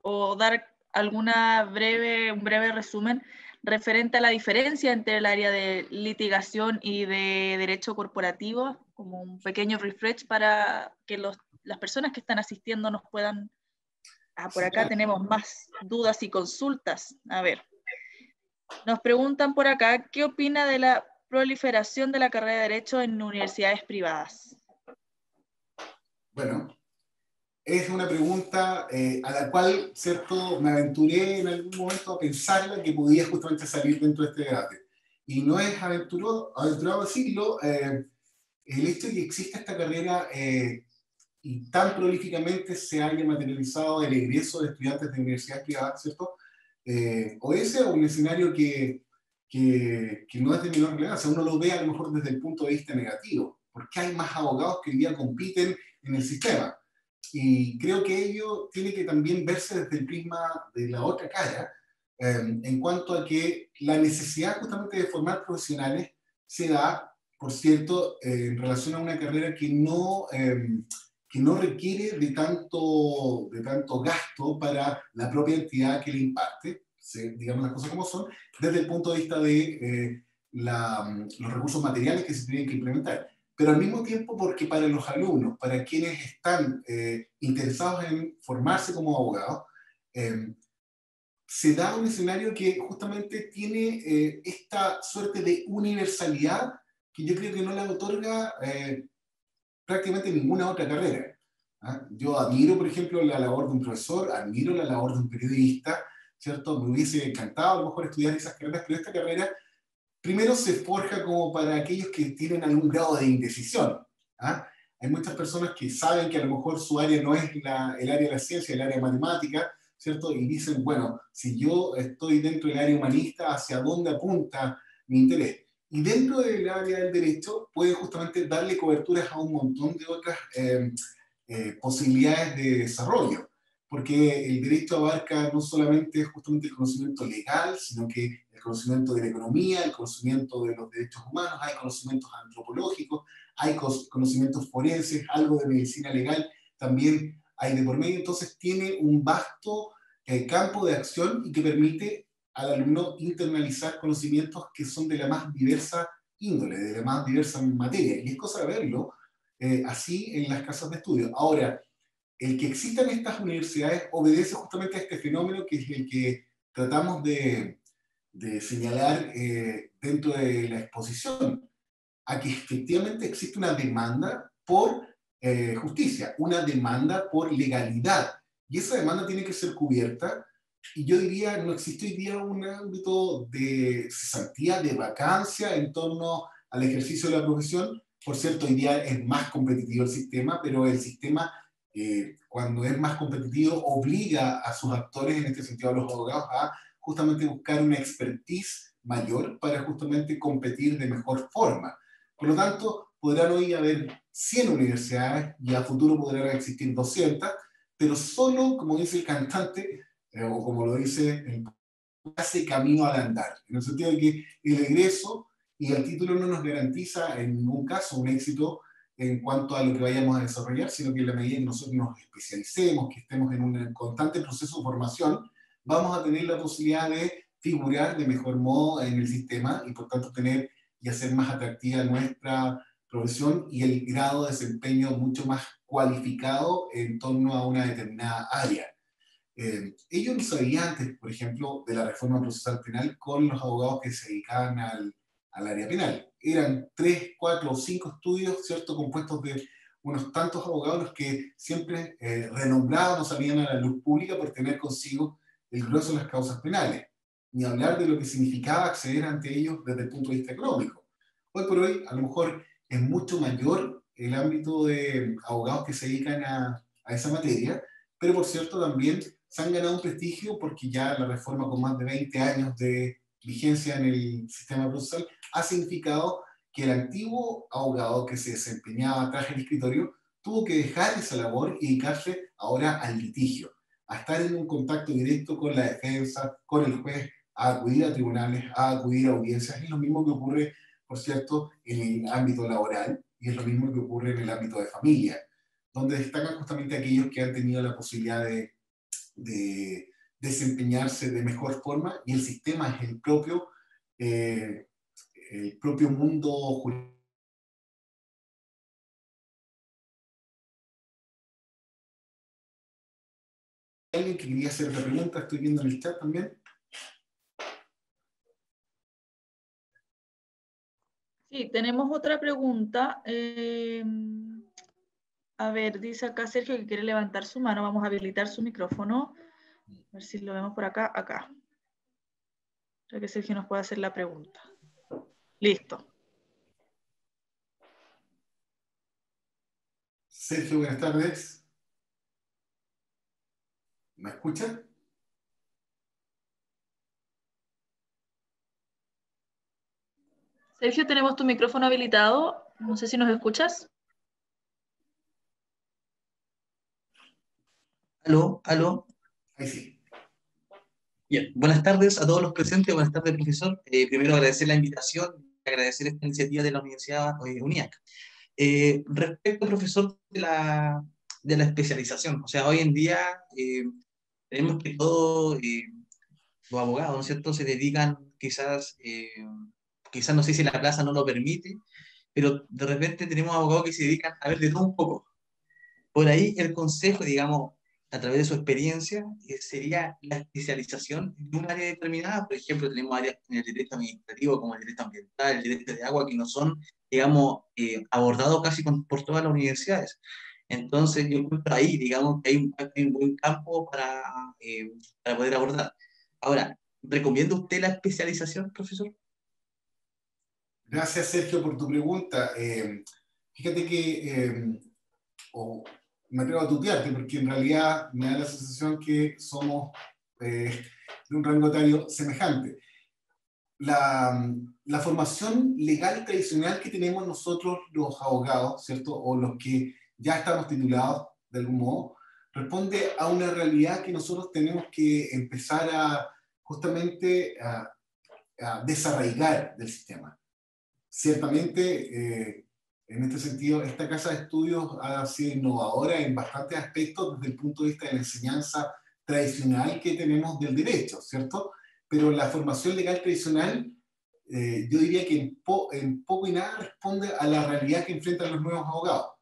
o dar un breve resumen referente a la diferencia entre el área de litigación y de derecho corporativo, como un pequeño refresh para que las personas que están asistiendo nos puedan... por Sí, acá tenemos más dudas y consultas. A ver, nos preguntan por acá, ¿qué opina de la proliferación de la carrera de Derecho en universidades privadas? bueno, es una pregunta a la cual, ¿cierto?, me aventuré en algún momento a pensarla que podía justamente salir dentro de este debate. Y no es aventurado decirlo, el hecho de que exista esta carrera y tan prolíficamente se haya materializado el egreso de estudiantes de universidades privadas, ¿cierto? Obedece a un escenario que no es de menor relevancia. Uno lo ve a lo mejor desde el punto de vista negativo, porque hay más abogados que hoy día compiten en el sistema. Y creo que ello tiene que también verse desde el prisma de la otra cara, en cuanto a que la necesidad justamente de formar profesionales se da, por cierto, en relación a una carrera que no requiere de tanto gasto para la propia entidad que le imparte, digamos las cosas como son, desde el punto de vista de los recursos materiales que se tienen que implementar. Pero al mismo tiempo porque para los alumnos, para quienes están interesados en formarse como abogados, eh, se da un escenario que justamente tiene esta suerte de universalidad que yo creo que no la otorga prácticamente ninguna otra carrera. ¿Ah? Yo admiro, por ejemplo, la labor de un profesor, admiro la labor de un periodista, ¿cierto? Me hubiese encantado a lo mejor estudiar esas carreras, pero esta carrera primero se forja como para aquellos que tienen algún grado de indecisión. ¿Ah? Hay muchas personas que saben que a lo mejor su área no es el área de la ciencia, el área matemática, ¿cierto? Y dicen, bueno, si yo estoy dentro del área humanista, ¿hacia dónde apunta mi interés? Y dentro del área del derecho puede justamente darle coberturas a un montón de otras posibilidades de desarrollo, porque el derecho abarca no solamente justamente el conocimiento legal, sino que el conocimiento de la economía, el conocimiento de los derechos humanos, hay conocimientos antropológicos, hay conocimientos forenses, algo de medicina legal también hay de por medio, entonces tiene un vasto campo de acción y que permite al alumno internalizar conocimientos que son de la más diversa índole, de la más diversa materia, y es cosa de verlo así en las casas de estudio. Ahora, el que existan estas universidades obedece justamente a este fenómeno que es el que tratamos de señalar dentro de la exposición, a que efectivamente existe una demanda por justicia, una demanda por legalidad, y esa demanda tiene que ser cubierta, y yo diría, no existe hoy día un ámbito de cesantía, de vacancia en torno al ejercicio de la profesión. Por cierto, hoy día es más competitivo el sistema, pero el sistema, cuando es más competitivo, obliga a sus actores, en este sentido a los abogados, a justamente buscar una expertise mayor para justamente competir de mejor forma. Por lo tanto, podrán hoy haber 100 universidades y a futuro podrán existir 200, pero solo, como dice el cantante, o como lo dice el hace camino al andar, en el sentido de que el egreso y el título no nos garantiza en ningún caso un éxito en cuanto a lo que vayamos a desarrollar, sino que en la medida que nosotros nos especialicemos, que estemos en un constante proceso de formación, vamos a tener la posibilidad de figurar de mejor modo en el sistema y por tanto tener y hacer más atractiva nuestra profesión y el grado de desempeño mucho más cualificado en torno a una determinada área. Ellos no sabían antes, por ejemplo, de la reforma procesal penal con los abogados que se dedicaban al área penal. Eran 3, 4 o 5 estudios, ¿cierto?, compuestos de unos tantos abogados los que siempre renombrados no salían a la luz pública por tener consigo el grueso de las causas penales, ni hablar de lo que significaba acceder ante ellos desde el punto de vista económico. Hoy por hoy, a lo mejor es mucho mayor el ámbito de abogados que se dedican a esa materia, pero por cierto también se han ganado un prestigio porque ya la reforma con más de 20 años de vigencia en el sistema procesal ha significado que el antiguo abogado que se desempeñaba tras el escritorio tuvo que dejar esa labor y dedicarse ahora al litigio, a estar en un contacto directo con la defensa, con el juez, a acudir a tribunales, a acudir a audiencias. Es lo mismo que ocurre, por cierto, en el ámbito laboral y es lo mismo que ocurre en el ámbito de familia, donde destacan justamente aquellos que han tenido la posibilidad de desempeñarse de mejor forma, y el sistema es el propio mundo jurídico. ¿Alguien que quería hacer otra pregunta? Estoy viendo en el chat también. Sí, tenemos otra pregunta. A ver, dice acá Sergio que quiere levantar su mano. Vamos a habilitar su micrófono. A ver si lo vemos por acá. Acá. Para que Sergio nos pueda hacer la pregunta. Listo. Sergio, buenas tardes. ¿Me escuchan? Sergio, tenemos tu micrófono habilitado. No sé si nos escuchas. Aló, aló. Ahí sí. Bien, buenas tardes a todos los presentes, buenas tardes, profesor. Primero agradecer la invitación, agradecer esta iniciativa de la Universidad UNIAC. Respecto, profesor, de la especialización, o sea, hoy en día tenemos que todos los abogados, ¿no es cierto?, se dedican quizás no sé si la plaza no lo permite, pero de repente tenemos abogados que se dedican a ver de todo un poco. Por ahí el consejo, digamos, a través de su experiencia, sería la especialización en un área determinada. Por ejemplo, tenemos áreas en el derecho administrativo, como el derecho ambiental, el derecho de agua, que no son, digamos, abordados casi por todas las universidades. Entonces, yo encuentro ahí, digamos, que hay un buen campo para poder abordar. Ahora, ¿recomienda usted la especialización, profesor? Gracias, Sergio, por tu pregunta. Fíjate que, o me atrevo a tutearte, porque en realidad me da la sensación que somos de un rango etario semejante. La formación legal tradicional que tenemos nosotros los abogados, ¿cierto? O los que ya estamos titulados de algún modo, responde a una realidad que nosotros tenemos que empezar a justamente a desarraigar del sistema. Ciertamente, en este sentido, esta casa de estudios ha sido innovadora en bastantes aspectos desde el punto de vista de la enseñanza tradicional que tenemos del derecho, ¿cierto? Pero la formación legal tradicional, yo diría que en poco y nada responde a la realidad que enfrentan los nuevos abogados.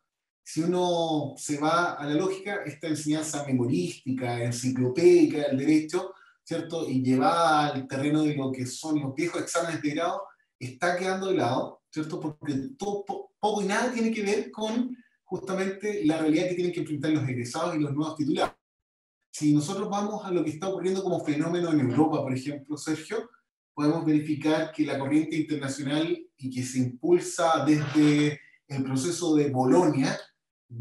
Si uno se va a la lógica, esta enseñanza memorística, enciclopédica del derecho, ¿cierto? Y llevada al terreno de lo que son los viejos exámenes de grado, está quedando de lado, ¿cierto? Porque todo, poco y nada tiene que ver con justamente la realidad que tienen que enfrentar los egresados y los nuevos titulares. Si nosotros vamos a lo que está ocurriendo como fenómeno en Europa, por ejemplo, Sergio, podemos verificar que la corriente internacional y que se impulsa desde el proceso de Bolonia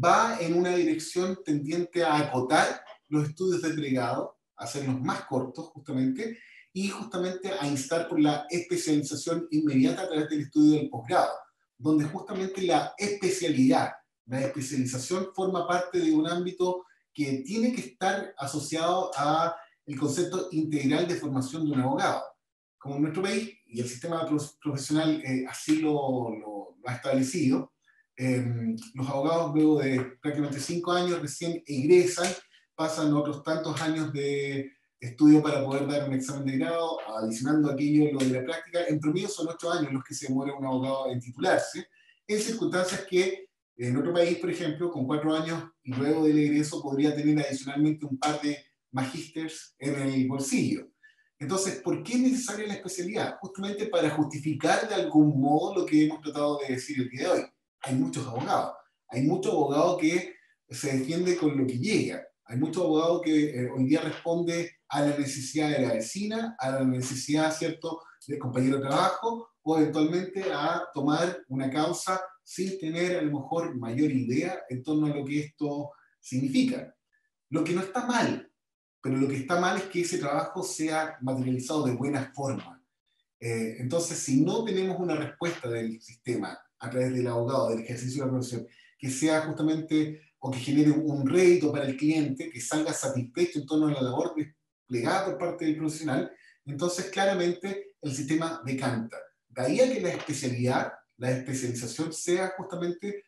va en una dirección tendiente a acotar los estudios de pregrado, a hacerlos más cortos justamente, y justamente a instar por la especialización inmediata a través del estudio del posgrado, donde justamente la especialidad, la especialización forma parte de un ámbito que tiene que estar asociado a el concepto integral de formación de un abogado. Como en nuestro país, y el sistema profesional así lo ha establecido, los abogados luego de prácticamente 5 años recién egresan, pasan otros tantos años de estudio para poder dar un examen de grado, adicionando aquello lo de la práctica. En promedio son 8 años los que se demora un abogado en titularse, en circunstancias que en otro país, por ejemplo, con 4 años y luego del egreso podría tener adicionalmente un par de magísters en el bolsillo. Entonces, ¿por qué es necesaria la especialidad? Justamente para justificar de algún modo lo que hemos tratado de decir el día de hoy. Hay muchos abogados. Hay muchos abogados que se defiende con lo que llega. Hay muchos abogados que hoy día responde a la necesidad de la vecina, a la necesidad, ¿cierto?, del compañero de trabajo, o eventualmente a tomar una causa sin tener a lo mejor mayor idea en torno a lo que esto significa. Lo que no está mal, pero lo que está mal es que ese trabajo sea materializado de buena forma. Entonces, si no tenemos una respuesta del sistema a través del abogado, del ejercicio de la profesión, que sea justamente o que genere un rédito para el cliente, que salga satisfecho en torno a la labor desplegada por parte del profesional, entonces claramente el sistema decanta. De ahí a que la especialidad, la especialización sea justamente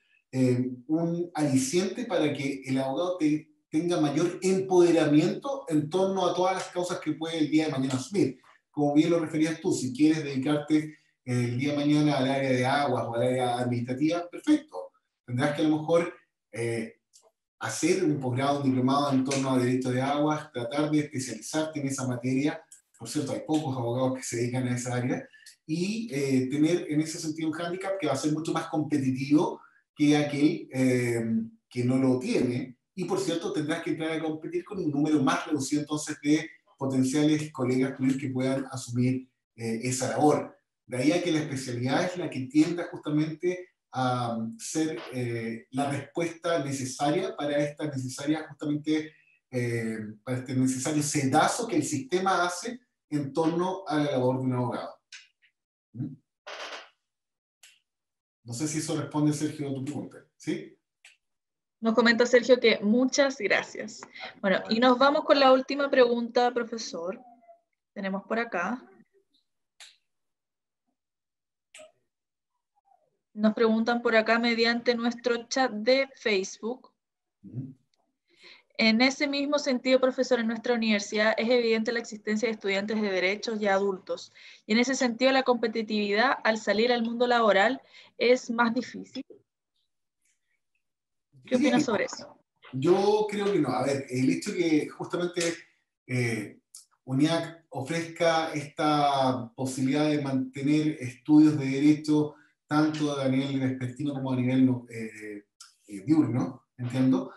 un aliciente para que el abogado tenga mayor empoderamiento en torno a todas las causas que puede el día de mañana asumir. Como bien lo referías tú, si quieres dedicarte el día de mañana al área de aguas o al área administrativa, perfecto. Tendrás que a lo mejor hacer un posgrado, un diplomado en torno a derecho de aguas, tratar de especializarte en esa materia. Por cierto, hay pocos abogados que se dedican a esa área, y tener en ese sentido un hándicap que va a ser mucho más competitivo que aquel que no lo tiene. Y por cierto, tendrás que entrar a competir con un número más reducido entonces de potenciales colegas tuyos que puedan asumir esa labor. De ahí a que la especialidad es la que tienda justamente a ser la respuesta necesaria para esta necesaria justamente para este necesario sedazo que el sistema hace en torno a la labor de un abogado. No sé si eso responde, Sergio, a tu pregunta. ¿Sí? Nos comenta Sergio que muchas gracias. Bueno, y nos vamos con la última pregunta, profesor. Tenemos por acá. Nos preguntan por acá mediante nuestro chat de Facebook. En ese mismo sentido, profesor, en nuestra universidad es evidente la existencia de estudiantes de derechos y adultos. Y en ese sentido, la competitividad al salir al mundo laboral es más difícil. ¿Qué opinas sobre eso? Yo creo que no. A ver, el hecho que justamente UNIAC ofrezca esta posibilidad de mantener estudios de derecho tanto a nivel vespertino como a nivel diurno, entiendo,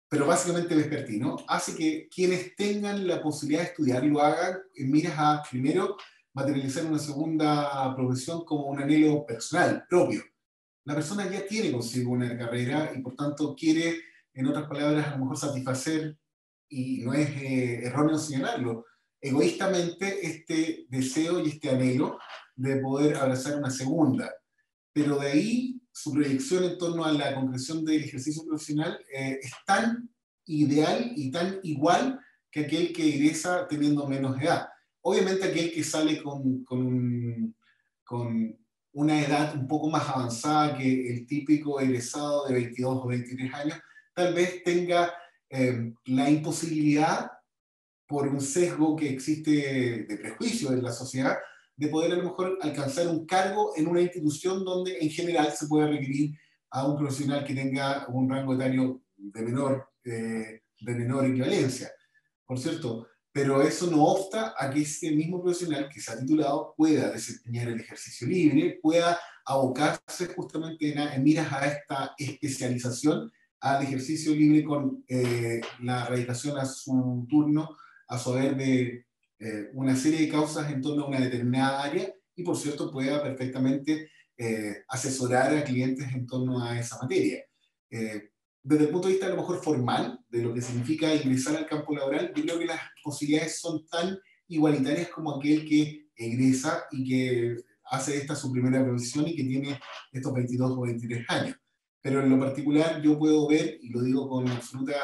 pero básicamente vespertino, hace que quienes tengan la posibilidad de estudiar lo hagan en miras a, primero, materializar una segunda profesión como un anhelo personal, propio. La persona ya tiene consigo una carrera y por tanto quiere, en otras palabras, a lo mejor satisfacer, y no es erróneo señalarlo, egoístamente este deseo y este anhelo de poder abrazar una segunda. Pero de ahí su proyección en torno a la concreción del ejercicio profesional es tan ideal y tan igual que aquel que egresa teniendo menos edad. Obviamente aquel que sale con una edad un poco más avanzada que el típico egresado de 22 o 23 años, tal vez tenga la imposibilidad, por un sesgo que existe de prejuicio en la sociedad, de poder a lo mejor alcanzar un cargo en una institución donde en general se puede requerir a un profesional que tenga un rango etario de menor equivalencia, por cierto. Pero eso no obsta a que ese mismo profesional que se ha titulado pueda desempeñar el ejercicio libre, pueda abocarse justamente en miras a esta especialización al ejercicio libre con la radicación a su turno, a su haber de una serie de causas en torno a una determinada área, y por cierto pueda perfectamente asesorar a clientes en torno a esa materia. Desde el punto de vista a lo mejor formal, de lo que significa ingresar al campo laboral, yo creo que las posibilidades son tan igualitarias como aquel que egresa y que hace esta su primera profesión y que tiene estos 22 o 23 años. Pero en lo particular yo puedo ver, y lo digo con absoluta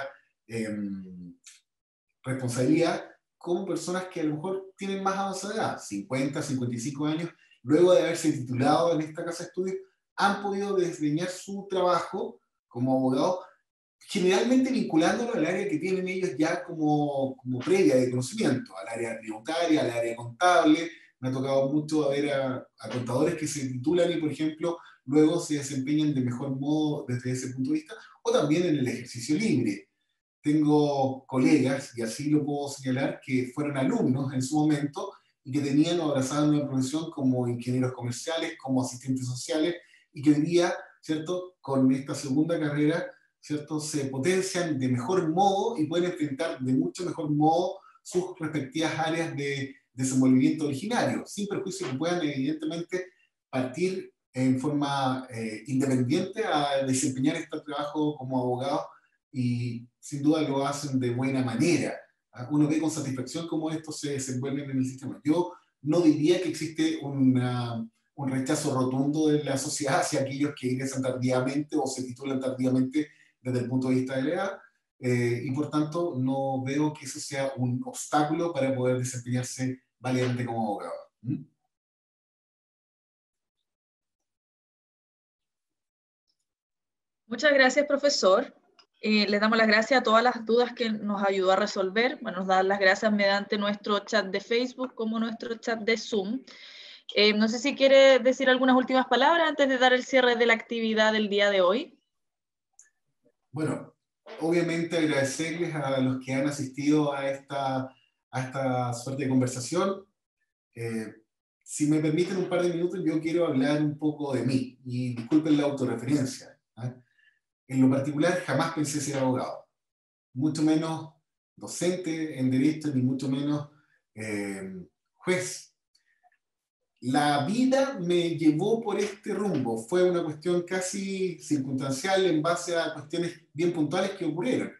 responsabilidad, como personas que a lo mejor tienen más avanzada edad, 50, 55 años, luego de haberse titulado en esta casa de estudios, han podido desempeñar su trabajo como abogado, generalmente vinculándolo al área que tienen ellos ya como previa de conocimiento, al área tributaria, al área contable. Me ha tocado mucho ver a contadores que se titulan y, por ejemplo, luego se desempeñan de mejor modo desde ese punto de vista, o también en el ejercicio libre. Tengo colegas, y así lo puedo señalar, que fueron alumnos en su momento y que tenían o abrazaban una profesión como ingenieros comerciales, como asistentes sociales, y que hoy día, ¿cierto?, con esta segunda carrera, ¿cierto?, se potencian de mejor modo y pueden enfrentar de mucho mejor modo sus respectivas áreas de desenvolvimiento originario, sin perjuicio que puedan evidentemente partir en forma independiente a desempeñar este trabajo como abogado, y sin duda lo hacen de buena manera. Uno ve con satisfacción cómo estos se desenvuelven en el sistema. Yo no diría que existe un rechazo rotundo de la sociedad hacia aquellos que ingresan tardíamente o se titulan tardíamente desde el punto de vista de la edad, y por tanto no veo que eso sea un obstáculo para poder desempeñarse válidamente como abogado. Muchas gracias, profesor. Les damos las gracias a todas las dudas que nos ayudó a resolver. Bueno, nos dan las gracias mediante nuestro chat de Facebook como nuestro chat de Zoom. No sé si quiere decir algunas últimas palabras antes de dar el cierre de la actividad del día de hoy. Bueno, obviamente agradecerles a los que han asistido a esta suerte de conversación. Si me permiten un par de minutos, yo quiero hablar un poco de mí, y disculpen la autorreferencia, ¿eh? En lo particular, jamás pensé ser abogado, mucho menos docente en derecho, ni mucho menos juez. La vida me llevó por este rumbo, fue una cuestión casi circunstancial en base a cuestiones bien puntuales que ocurrieron.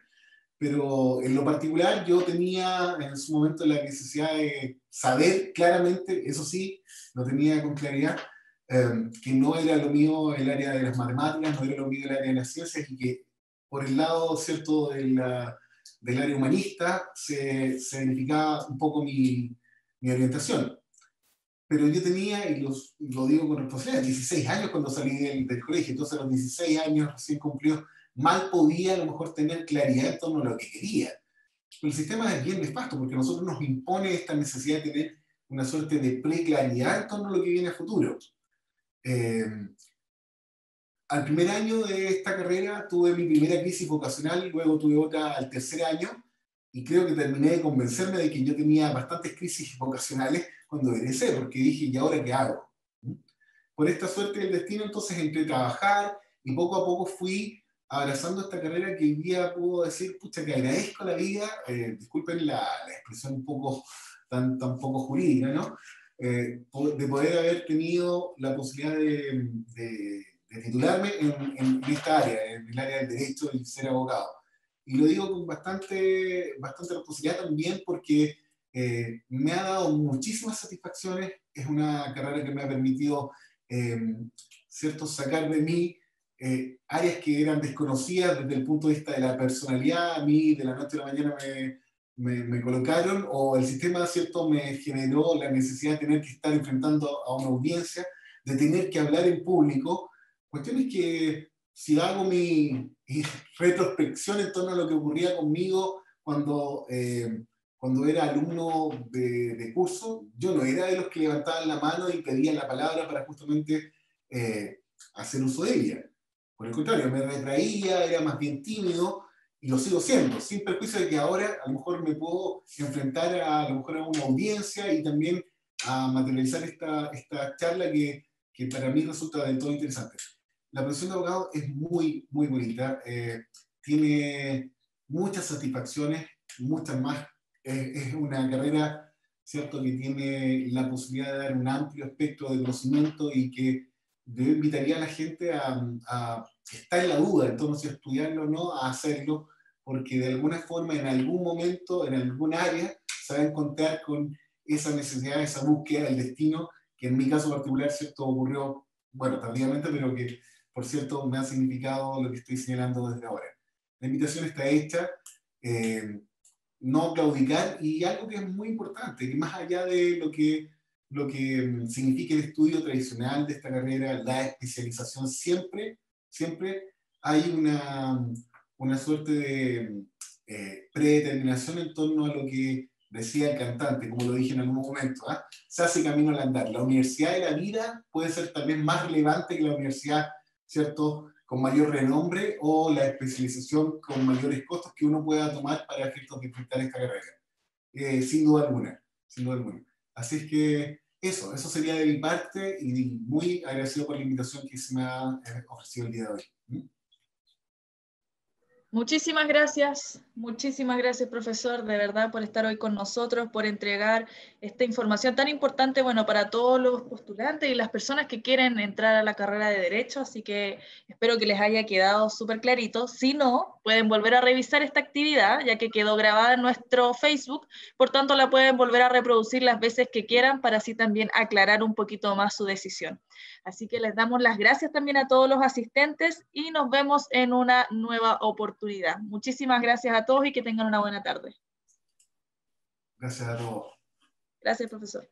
Pero en lo particular yo tenía en su momento la necesidad de saber claramente, eso sí, lo tenía con claridad, que no era lo mío el área de las matemáticas, no era lo mío el área de las ciencias, y que por el lado, ¿cierto?, del área humanista se verificaba un poco mi orientación. Pero yo tenía, y lo digo con responsabilidad, 16 años cuando salí del colegio, entonces a los 16 años recién cumplidos, mal podía a lo mejor tener claridad en torno a lo que quería. Pero el sistema es bien nefasto porque a nosotros nos impone esta necesidad de tener una suerte de preclaridad en torno a lo que viene a futuro. Al primer año de esta carrera tuve mi primera crisis vocacional, luego tuve otra al tercer año, y creo que terminé de convencerme de que yo tenía bastantes crisis vocacionales cuando egresé, porque dije, ¿y ahora qué hago? Por esta suerte del destino, entonces entré a trabajar y poco a poco fui abrazando esta carrera que hoy día puedo decir, pucha, que agradezco la vida, disculpen la expresión un poco, tan poco jurídica, ¿no? De poder haber tenido la posibilidad de titularme en esta área, en el área del derecho y ser abogado. Y lo digo con bastante responsabilidad también porque me ha dado muchísimas satisfacciones, es una carrera que me ha permitido, ¿cierto?, sacar de mí áreas que eran desconocidas desde el punto de vista de la personalidad. A mí de la noche a la mañana me colocaron, o el sistema, ¿cierto?, me generó la necesidad de tener que estar enfrentando a una audiencia, de tener que hablar en público, cuestiones que si hago mi retrospección en torno a lo que ocurría conmigo cuando era alumno de curso, yo no era de los que levantaban la mano y pedían la palabra para justamente hacer uso de ella. Por el contrario, me retraía, era más bien tímido, y lo sigo siendo, sin perjuicio de que ahora a lo mejor me puedo enfrentar a lo mejor a una audiencia y también a materializar esta charla que para mí resulta del todo interesante. La profesión de abogado es muy, muy bonita, tiene muchas satisfacciones, muchas más. Es una carrera, ¿cierto?, que tiene la posibilidad de dar un amplio espectro de conocimiento y que yo invitaría a la gente a que está en la duda en torno a si estudiarlo o no, a hacerlo, porque de alguna forma, en algún momento, en algún área, se va a encontrar con esa necesidad, esa búsqueda del destino, que en mi caso particular, ¿cierto?, ocurrió, bueno, tardíamente, pero que, por cierto, me ha significado lo que estoy señalando desde ahora. La invitación está hecha, no claudicar, y algo que es muy importante, que más allá de lo que significa el estudio tradicional de esta carrera, la especialización, siempre hay una suerte de predeterminación en torno a lo que decía el cantante, como lo dije en algún momento, ¿eh? Se hace camino al andar. La universidad de la vida puede ser también más relevante que la universidad, ¿cierto?, con mayor renombre, o la especialización con mayores costos que uno pueda tomar para efectos de enfrentar esta carrera. Sin duda alguna, sin duda alguna. Así es que eso sería de mi parte, y muy agradecido por la invitación que se me ha ofrecido el día de hoy. Muchísimas gracias, profesor, de verdad, por estar hoy con nosotros, por entregar esta información tan importante, bueno, para todos los postulantes y las personas que quieren entrar a la carrera de Derecho, así que espero que les haya quedado súper clarito. Si no, pueden volver a revisar esta actividad, ya que quedó grabada en nuestro Facebook, por tanto la pueden volver a reproducir las veces que quieran para así también aclarar un poquito más su decisión. Así que les damos las gracias también a todos los asistentes y nos vemos en una nueva oportunidad. Muchísimas gracias a todos y que tengan una buena tarde. Gracias a todos. Gracias, profesor.